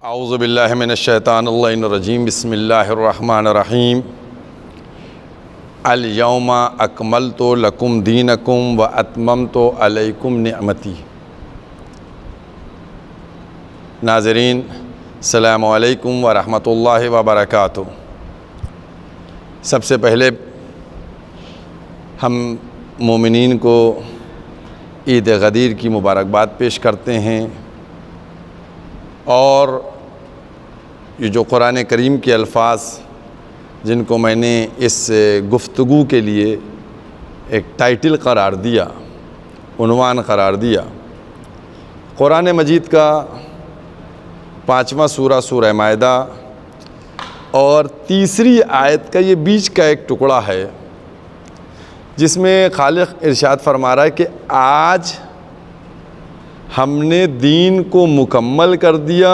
औज़ु बिल्लाहि मिनश्शैतानिर्रजीम बिस्मिल्लाहिर्रहमानिर्रहीम अल यौमा अकमलतु लकुम दीनकुम व अतममतु अलैकुम निअमती। नाज़रीन, अस्सलामु अलैकुम व रहमतुल्लाहि व बरकातुहू। सबसे पहले हम मोमिनीन को ईद गदीर की मुबारकबाद पेश करते हैं और ये जो कुरान करीम के अल्फाज जिनको मैंने इस गुफ्तगू के लिए एक टाइटल करार दिया, उन्वान करार दिया, कुरान मजीद का 5वां सूरा सूरह माइदा और तीसरी आयत का ये बीच का एक टुकड़ा है जिसमें खालिक इरशाद फरमा रहा है कि आज हमने दीन को मुकम्मल कर दिया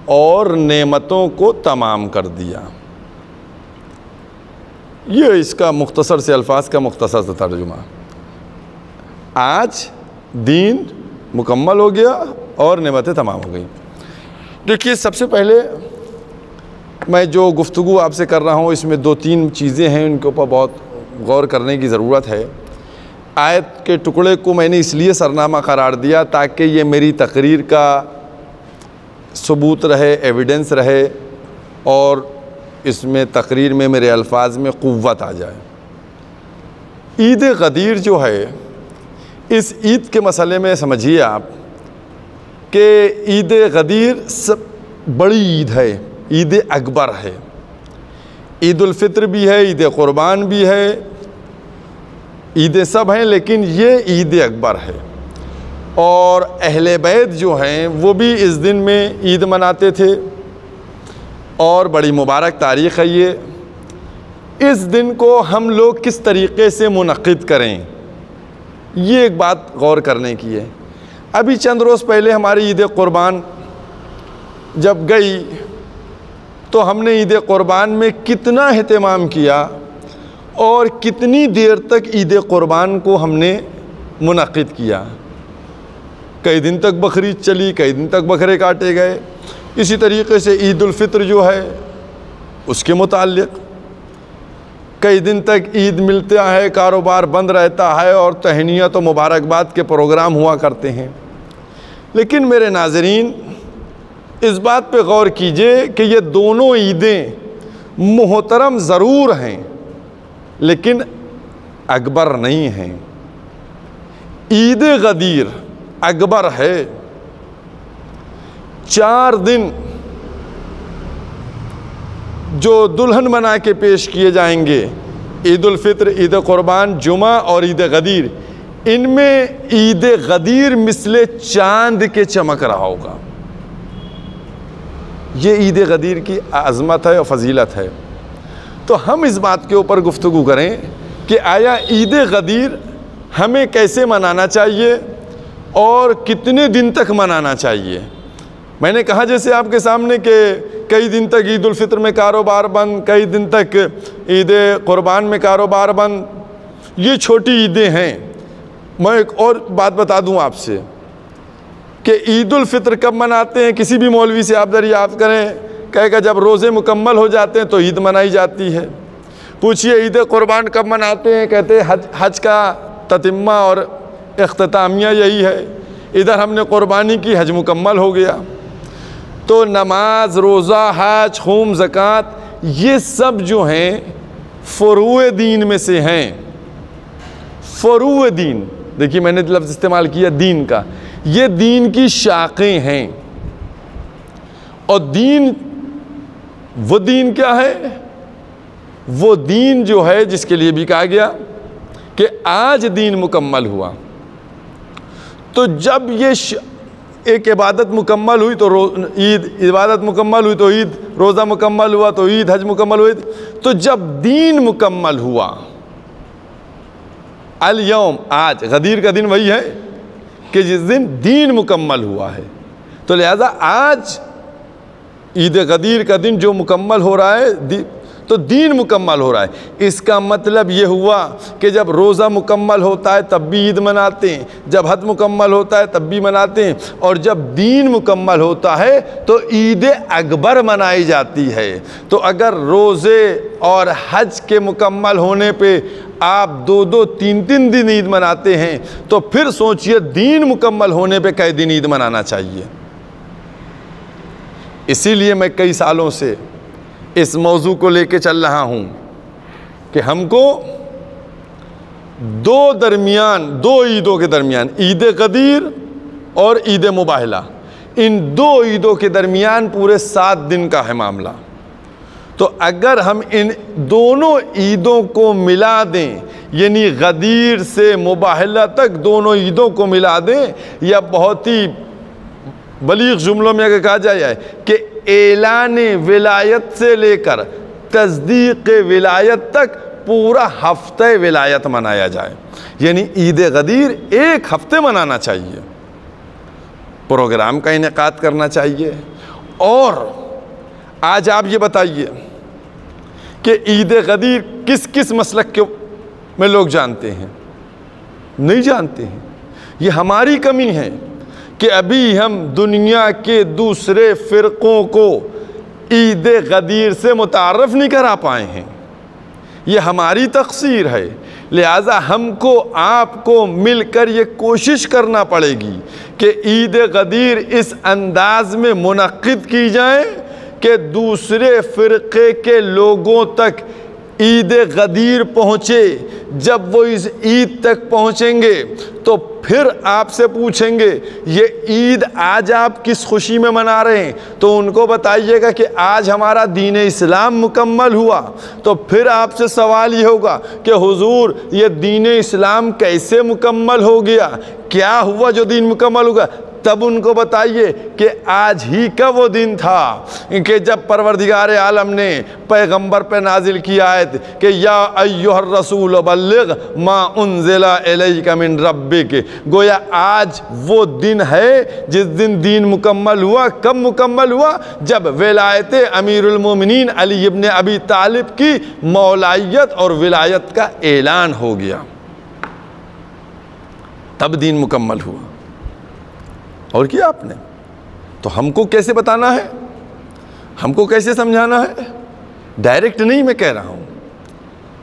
और नेमतों को तमाम कर दिया। ये इसका मुख्तसर से अल्फाज का मुख्तसर से तर्जुमा। आज दीन मुकम्मल हो गया और नेमतें तमाम हो गई। देखिए, सबसे पहले मैं जो गुफ्तगू आपसे कर रहा हूँ इसमें 2-3 चीज़ें हैं, उनके ऊपर बहुत गौर करने की ज़रूरत है। आयत के टुकड़े को मैंने इसलिए सरनामा करार दिया ताकि ये मेरी तकरीर का सबूत रहे, एविडेंस रहे और इसमें तकरीर में मेरे अल्फाज में क़ुव्वत आ जाए। ईद गदीर जो है, इस ईद के मसले में समझिए आप कि ईद गदीर सब बड़ी ईद है, ईद अकबर है। ईद उल फित्र भी है, ईद क़ुरबान भी है, ईदें सब हैं, लेकिन ये ईद अकबर है। और अहले बैत जो हैं वो भी इस दिन में ईद मनाते थे और बड़ी मुबारक तारीख़ है ये। इस दिन को हम लोग किस तरीक़े से मुनक़्क़िद करें, ये एक बात गौर करने की है। अभी चंद रोज़ पहले हमारी ईद क़ुरबान जब गई तो हमने ईद क़ुरबान में कितना एहतमाम किया और कितनी देर तक ईद क़ुरबान को हमने मुनक़्क़िद किया। कई दिन तक बकरीद चली, कई दिन तक बकरे काटे गए। इसी तरीक़े से ईद उल फित्र जो है उसके मुताल्लिक़ कई दिन तक ईद मिलता है, कारोबार बंद रहता है और तहनीत और मुबारकबाद के प्रोग्राम हुआ करते हैं। लेकिन मेरे नाज़रीन, इस बात पे गौर कीजिए कि ये दोनों ईदें मुहतरम ज़रूर हैं लेकिन अकबर नहीं हैं। ईद गदीर अकबर है। 4 दिन जो दुल्हन बना के पेश किए जाएंगे, ईद उल फित्र, ईद क़ुरबान, जुमा और ईद गदीर, इनमें ईद गदीर मिसले चांद के चमक रहा होगा। ये ईद गदीर की अज़मत है और फ़जीलत है। तो हम इस बात के ऊपर गुफ्तगू करें कि आया ईद गदीर हमें कैसे मनाना चाहिए और कितने दिन तक मनाना चाहिए। मैंने कहा जैसे आपके सामने कि कई दिन तक ईद उल फित्र में कारोबार बंद, कई दिन तक ईद क़ुरबान में कारोबार बंद, ये छोटी ईदें हैं। मैं एक और बात बता दूं आपसे कि ईद उल फित्र कब मनाते हैं। किसी भी मौलवी से आप दरियाफ़्त करें, कहेगा जब रोज़े मुकम्मल हो जाते हैं तो ईद मनाई जाती है। पूछिए ईद क़ुरबान कब मनाते हैं, कहते हैं हज का ततिम्मा और इख्तितामिया यही है। इधर हमने क़ुरबानी की, हज मुकम्मल हो गया। तो नमाज, रोज़ा, हज, खूम, ज़कात, ये सब जो हैं फ़ुरूए दीन में से हैं। फ़ुरूए दीन, देखिए मैंने लफ्ज़ इस्तेमाल किया दीन का, ये दीन की शाखें हैं। और दीन, वो दीन क्या है? वो दीन जो है जिसके लिए भी कहा गया कि आज दीन मुकम्मल हुआ। तो जब ये एक इबादत मुकम्मल हुई तो ईद, इबादत मुकम्मल हुई तो ईद, रोज़ा मुकम्मल हुआ तो ईद, हज मुकम्मल हुई तो जब दीन मुकम्मल हुआ, अल यौम, आज, गदीर का दिन वही है कि जिस दिन दीन मुकम्मल हुआ है। तो लिहाजा आज ईद गदीर का दिन जो मुकम्मल हो रहा है, तो दीन मुकम्मल हो रहा है। इसका मतलब ये हुआ कि जब रोज़ा मुकम्मल होता है तब भी ईद मनाते हैं, जब हज मुकम्मल होता है तब भी मनाते हैं, और जब दीन मुकम्मल होता है तो ईद अकबर मनाई जाती है। तो अगर रोज़े और हज के मुकम्मल होने पे आप 2-2, 3-3 दिन ईद मनाते हैं, तो फिर सोचिए दीन मुकम्मल होने पे कई दिन ईद मनाना चाहिए। इसीलिए मैं कई सालों से इस मौजू को लेके चल रहा हूँ कि हमको दो ईदों के दरमियान, ईद गदीर और ईद मुबाहला, इन 2 ईदों के दरमियान पूरे 7 दिन का है मामला। तो अगर हम इन दोनों ईदों को मिला दें, यानी गदीर से मुबाहला तक दोनों ईदों को मिला दें, या बहुत ही बलीग जुमलों में अगर कहा जाए कि ऐलान विलायत से लेकर तस्दीक विलायत तक पूरा हफ्ते विलायत मनाया जाए, यानी ईद गदीर 1 हफ्ते मनाना चाहिए, प्रोग्राम का इनेकाद करना चाहिए। और आज आप ये बताइए कि ईद गदीर किस किस मसलक के में लोग जानते हैं? नहीं जानते हैं। ये हमारी कमी है कि अभी हम दुनिया के दूसरे फ़िरक़ों को ईद गदीर से मुतारफ़ नहीं करा पाए हैं। ये हमारी तक़सीर है। लिहाजा हमको आपको मिलकर ये कोशिश करना पड़ेगी कि ईद गदीर इस अंदाज़ में मुनक़्क़िद की जाए कि दूसरे फ़िरक़े के लोगों तक ईद गदीर पहुँचे। जब वो इस ईद तक पहुँचेंगे तो फिर आपसे पूछेंगे ये ईद आज आप किस खुशी में मना रहे हैं, तो उनको बताइएगा कि आज हमारा दीन इस्लाम मुकम्मल हुआ। तो फिर आपसे सवाल ये होगा कि हुजूर ये दीन इस्लाम कैसे मुकम्मल हो गया, क्या हुआ जो दीन मुकम्मल होगा? तब उनको बताइए कि आज ही का वो दिन था कि जब परवरदिगार आलम ने पैगंबर पे नाजिल की आयत कि या अय्युहर रसूल बल्लिग मा उन्ज़िला इलैका मिन रब्बिक। गोया आज वो दिन है जिस दिन दीन मुकम्मल हुआ। कब मुकम्मल हुआ? जब विलायत अमीरुल मोमिनीन अली इब्न अबी तालिब की मौलायत और विलायत का ऐलान हो गया, तब दीन मुकम्मल हुआ। और किया आपने तो हमको कैसे बताना है, हमको कैसे समझाना है? डायरेक्ट नहीं मैं कह रहा हूं।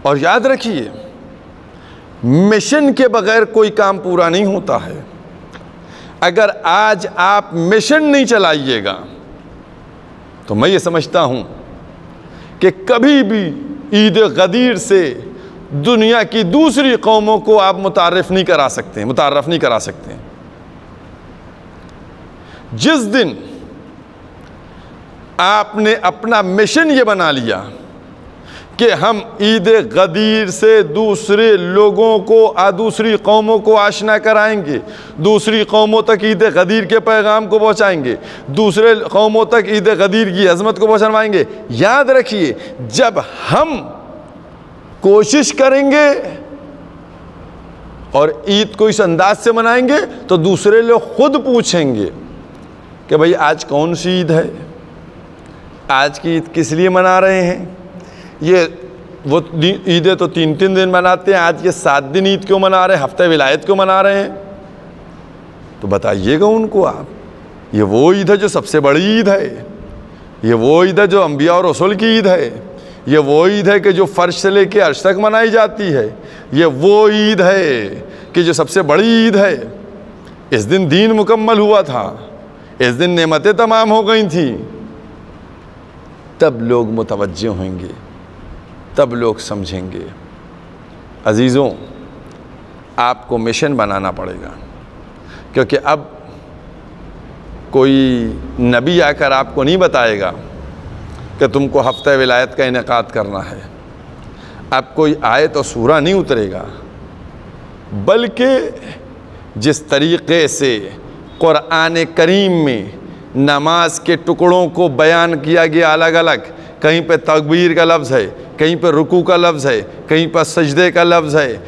और याद रखिए मिशन के बगैर कोई काम पूरा नहीं होता है। अगर आज आप मिशन नहीं चलाइएगा तो मैं ये समझता हूं कि कभी भी ईद गदीर से दुनिया की दूसरी कौमों को आप मुतारफ़ नहीं करा सकते। जिस दिन आपने अपना मिशन ये बना लिया कि हम ईद गदीर से दूसरे लोगों को, दूसरी कौमों को आशना कराएंगे, दूसरी कौमों तक ईद गदीर के पैगाम को पहुंचाएंगे, दूसरे कौमों तक ईद गदीर की अज़मत को पहुंचवाएंगे। याद रखिए जब हम कोशिश करेंगे और ईद को इस अंदाज से मनाएंगे तो दूसरे लोग खुद पूछेंगे कि भाई आज कौन सी ईद है, आज की ईद किस लिए मना रहे हैं? ये वो ईदें तो 3-3 दिन मनाते हैं, आज ये 7 दिन ईद क्यों मना रहे हैं, हफ्ते विलायत क्यों मना रहे हैं? तो बताइएगा उनको आप। ये वो ईद है जो सबसे बड़ी ईद है, ये वो ईद है जो अंबिया और रसूल की ईद है, ये वो ईद है कि जो फर्श से लेके अर्श तक मनाई जाती है, ये वो ईद है कि जो सबसे बड़ी ईद है। इस दिन दीन मुकम्मल हुआ था, इस दिन नेमतें तमाम हो गई थी। तब लोग मुतवज्जो होंगे, तब लोग समझेंगे। अजीज़ों आपको मिशन बनाना पड़ेगा, क्योंकि अब कोई नबी आकर आपको नहीं बताएगा कि तुमको हफ्ते विलायत का इनेकाद करना है। अब कोई आयत और सूरा नहीं उतरेगा, बल्कि जिस तरीक़े से क़ुरआन करीम में नमाज के टुकड़ों को बयान किया गया अलग अलग, कहीं पे तकबीर का लफ्ज़ है, कहीं पर रुकू का लफ्ज़ है, कहीं पर सजदे का लफ्ज़ है,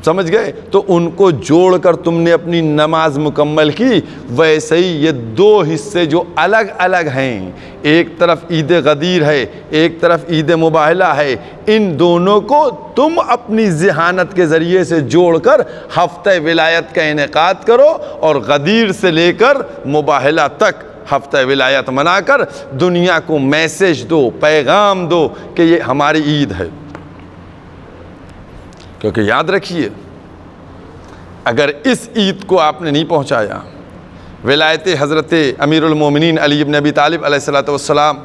समझ गए? तो उनको जोड़कर तुमने अपनी नमाज मुकम्मल की। वैसे ही ये दो हिस्से जो अलग अलग हैं, एक तरफ ईद गदीर है, एक तरफ ईद मुबाहला है, इन दोनों को तुम अपनी ज़हानत के ज़रिए से जोड़कर हफ्ते विलायत का इनेकाद करो और गदीर से लेकर मुबाहला तक हफ्ता विलायत मनाकर दुनिया को मैसेज दो, पैगाम दो कि ये हमारी ईद है। क्योंकि याद रखिए, अगर इस ईद को आपने नहीं पहुंचाया, विलायत हज़रत अमीरुल मोमिनीन अली इब्न अबी तालिब अलैहिस्सलातु वस्सलाम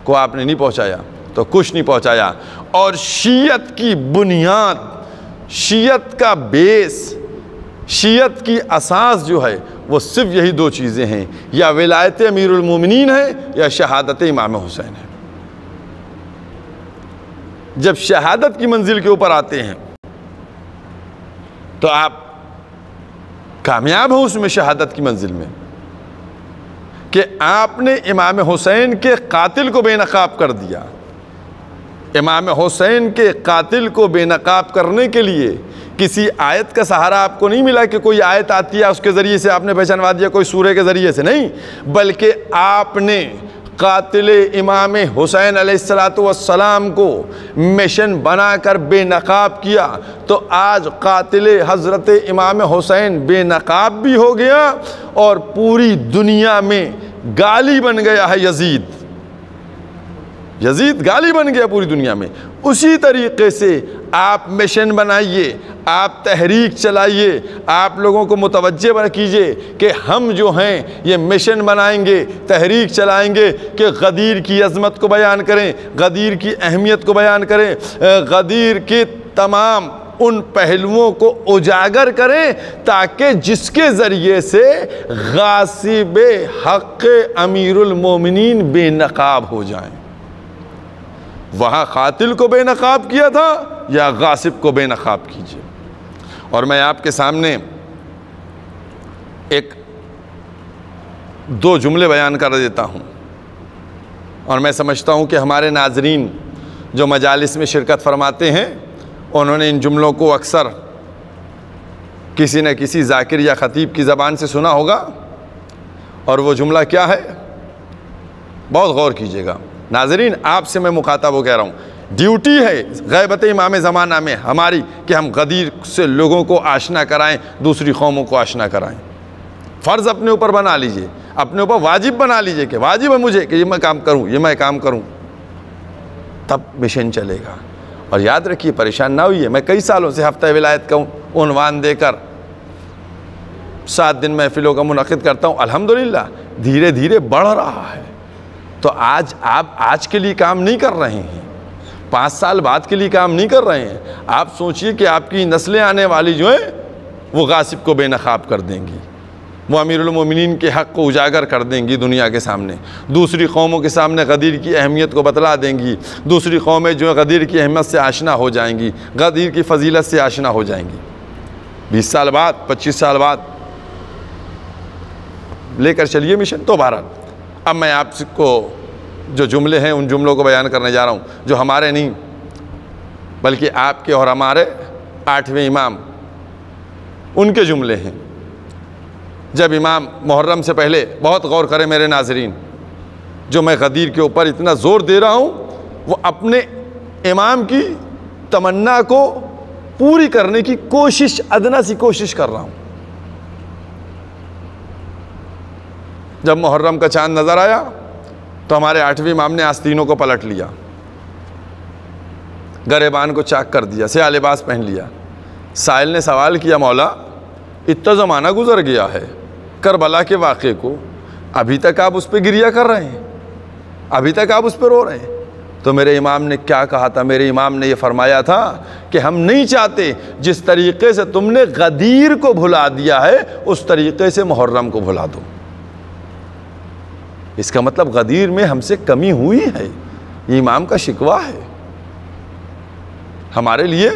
को आपने नहीं पहुंचाया तो कुछ नहीं पहुंचाया। और शीयत की बुनियाद, शीयत का बेस, शीयत की असास जो है वो सिर्फ यही दो चीज़ें हैं, या विलायत अमीरुल मोमिनीन है या शहादत इमाम हुसैन है। जब शहादत की मंजिल के ऊपर आते हैं तो आप कामयाब हो उसमें, शहादत की मंजिल में, कि आपने इमाम हुसैन के कातिल को बेनकाब कर दिया। इमाम हुसैन के कातिल को बेनकाब करने के लिए किसी आयत का सहारा आपको नहीं मिला कि कोई आयत आती है उसके ज़रिए से आपने पहचानवा दिया, कोई सूरे के ज़रिए से नहीं, बल्कि आपने कातिल इमाम हुसैन अलैहिस्सलातु वस्सलाम को मिशन बनाकर बेनकाब किया। तो आज कातिल हज़रत इमाम हुसैन बेनकाब भी हो गया और पूरी दुनिया में गाली बन गया है यजीद। यजीद गाली बन गया पूरी दुनिया में। उसी तरीक़े से आप मिशन बनाइए, आप तहरीक चलाइए, आप लोगों को मुतवज्जे कीजिए कि हम जो हैं ये मिशन बनाएंगे, तहरीक चलाएंगे कि गदीर की अज़मत को बयान करें, गदीर की अहमियत को बयान करें, गदीर के तमाम उन पहलुओं को उजागर करें ताकि जिसके ज़रिए से गासिब हक़ अमीरुल मोमिनीन बेनकाब हो जाएं। वहाँ कातिल को बेनकाब किया था या गासिब को बेनकाब कीजिए। और मैं आपके सामने एक दो जुमले बयान कर देता हूँ, और मैं समझता हूँ कि हमारे नाजरीन जो मजालिस में शिरकत फरमाते हैं उन्होंने इन जुमलों को अक्सर किसी न किसी ज़ाकिर या ख़तीब की ज़बान से सुना होगा। और वो जुमला क्या है, बहुत गौर कीजिएगा नाजरीन, आपसे मैं मुखातब हो कह रहा हूँ। ड्यूटी है गैबत इमाम ज़माना में हमारी कि हम गदीर से लोगों को आशना कराएं, दूसरी कौमों को आशना कराएं। फ़र्ज़ अपने ऊपर बना लीजिए, अपने ऊपर वाजिब बना लीजिए कि वाजिब है मुझे कि ये मैं काम करूँ, ये मैं काम करूँ, तब मिशन चलेगा। और याद रखिए, परेशान ना होइए, मैं कई सालों से हफ्ता विलायत का उन्वान देकर 7 दिन महफिलों का मुनक़िद करता हूँ। अल्हम्दुलिल्लाह धीरे धीरे बढ़ रहा है। तो आज आप आज के लिए काम नहीं कर रहे हैं, 5 साल बाद के लिए काम नहीं कर रहे हैं। आप सोचिए कि आपकी नस्लें आने वाली जो हैं वो गासिब को बेनकाब कर देंगी, वो अमीरुल मोमिनीन के हक़ को उजागर कर देंगी दुनिया के सामने, दूसरी कौमों के सामने गदीर की अहमियत को बतला देंगी, दूसरी कौमें जो गदीर की अहमियत से आशना हो जाएंगी, गदीर की फजीलत से आशना हो जाएंगी। 20 साल बाद, 25 साल बाद लेकर चलिए मिशन। तो बहरहाल अब मैं आपको जो जुमले हैं उन जुमलों को बयान करने जा रहा हूँ, जो हमारे नहीं बल्कि आपके और हमारे 8वें इमाम उनके जुमले हैं। जब इमाम मुहर्रम से पहले, बहुत गौर करें मेरे नाज़रीन, जो मैं गदीर के ऊपर इतना ज़ोर दे रहा हूँ वो अपने इमाम की तमन्ना को पूरी करने की कोशिश, अदना सी कोशिश कर रहा हूँ। जब मुहर्रम का चांद नज़र आया तो हमारे 8वें इमाम ने आस्तीनों को पलट लिया, गरेबान को चाक कर दिया, स्याह लिबास पहन लिया। साइल ने सवाल किया, मौला इतना ज़माना गुजर गया है करबला के वाक़े को, अभी तक आप उस पर गिरिया कर रहे हैं, अभी तक आप उस पर रो रहे हैं। तो मेरे इमाम ने क्या कहा था? मेरे इमाम ने ये फरमाया था कि हम नहीं चाहते जिस तरीक़े से तुमने गदीर को भुला दिया है उस तरीक़े से मुहर्रम को भुला दो। इसका मतलब गदीर में हमसे कमी हुई है, ये इमाम का शिकवा है। हमारे लिए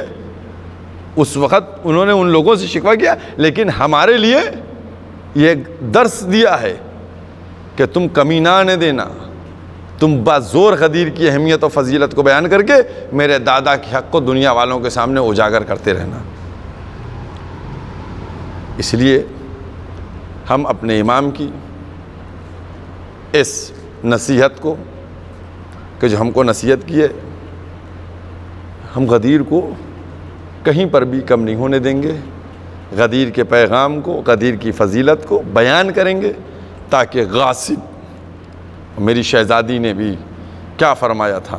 उस वक़्त उन्होंने उन लोगों से शिकवा किया, लेकिन हमारे लिए ये दर्स दिया है कि तुम कमी ना आने देना, तुम बाज़ोर गदीर की अहमियत और फजीलत को बयान करके मेरे दादा के हक़ को दुनिया वालों के सामने उजागर करते रहना। इसलिए हम अपने इमाम की इस नसीहत को कि जो हमको नसीहत की है, हम गदीर को कहीं पर भी कम नहीं होने देंगे। गदीर के पैगाम को, गदीर की फजीलत को बयान करेंगे ताकि गासिब, मेरी शहज़ादी ने भी क्या फरमाया था,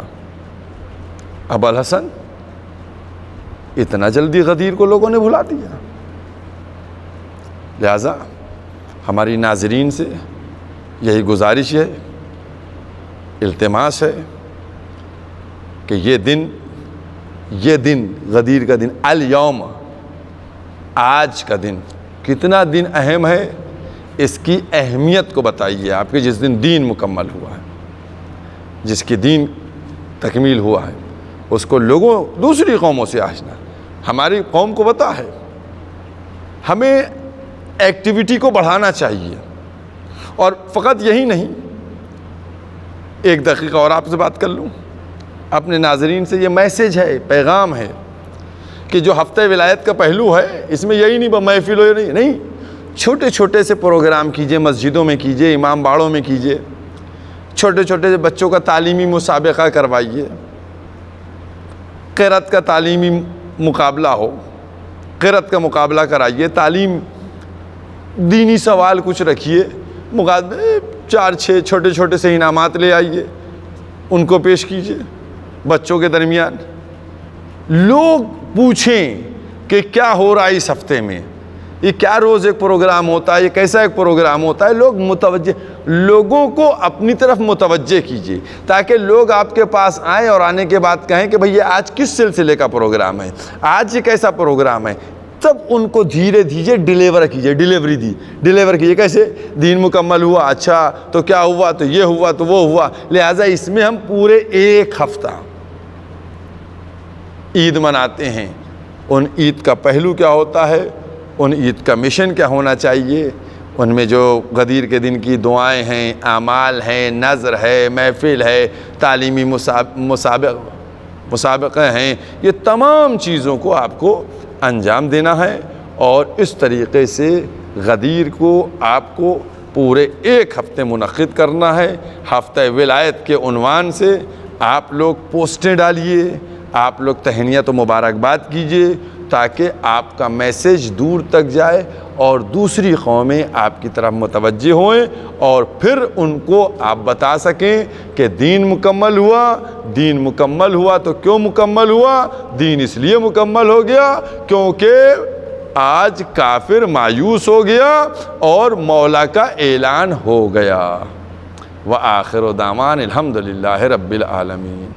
अबुल हसन इतना जल्दी गदीर को लोगों ने भुला दिया। लिहाजा हमारी नाज़रीन से यही गुजारिश है, इल्तिमास है कि ये दिन गदीर का दिन, अल यौम, आज का दिन कितना दिन अहम है, इसकी अहमियत को बताइए। आपके जिस दिन दीन मुकम्मल हुआ है, जिसकी दीन तकमील हुआ है, उसको लोगों दूसरी कौमों से आशना। हमारी कौम को पता है, हमें एक्टिविटी को बढ़ाना चाहिए। और फ़कत यही नहीं, एक दकीका और आपसे बात कर लूँ, अपने नाज़रीन से ये मैसेज है, पैगाम है कि जो हफ्ते विलायत का पहलू है, इसमें यही नहीं महफिल हो, नहीं, छोटे छोटे से प्रोग्राम कीजिए, मस्जिदों में कीजिए, इमाम बाड़ों में कीजिए, छोटे छोटे से बच्चों का तालीमी मुसाबिका करवाइए, क़िरात का तालीमी मुकाबला हो, क़िरात का मुकाबला कराइए, तालीम दीनी सवाल कुछ रखिए, मुकाबले 4-6 छोटे छोटे से इनामात ले आइए, उनको पेश कीजिए बच्चों के दरमियान। लोग पूछें कि क्या हो रहा है इस हफ्ते में, ये क्या रोज़ एक प्रोग्राम होता है, ये कैसा एक प्रोग्राम होता है। लोग मुतवज्जे, लोगों को अपनी तरफ मुतवज्जे कीजिए ताकि लोग आपके पास आएँ और आने के बाद कहें कि भैया आज किस सिलसिले का प्रोग्राम है, आज ये कैसा प्रोग्राम है। तब उनको धीरे धीरे डिलीवर कीजिए। कैसे? दीन मुकम्मल हुआ, अच्छा तो क्या हुआ, तो ये हुआ, तो वो हुआ। लिहाजा इसमें हम पूरे एक हफ्ता ईद मनाते हैं। उन ईद का पहलू क्या होता है, उन ईद का मिशन क्या होना चाहिए, उनमें जो गदीर के दिन की दुआएं हैं, आमाल हैं, नज़र है, महफिल है, तालीमी मुसाबक़े हैं, ये तमाम चीज़ों को आपको अंजाम देना है। और इस तरीक़े से गदीर को आपको पूरे एक हफ़्ते मुनक़्क़िद करना है। हफ़्ते विलायत के उन्वान से आप लोग पोस्टें डालिए, आप लोग तहनियत और मुबारकबाद कीजिए ताकि आपका मैसेज दूर तक जाए और दूसरी कौमें आपकी तरफ मुतवज्जे होएं और फिर उनको आप बता सकें कि दीन मुकम्मल हुआ। तो क्यों मुकम्मल हुआ? दीन इसलिए मुकम्मल हो गया क्योंकि आज काफिर मायूस हो गया और मौला का ऐलान हो गया। व आखिर दामान अल्हम्दुलिल्लाहि रब्बिल आलमीन।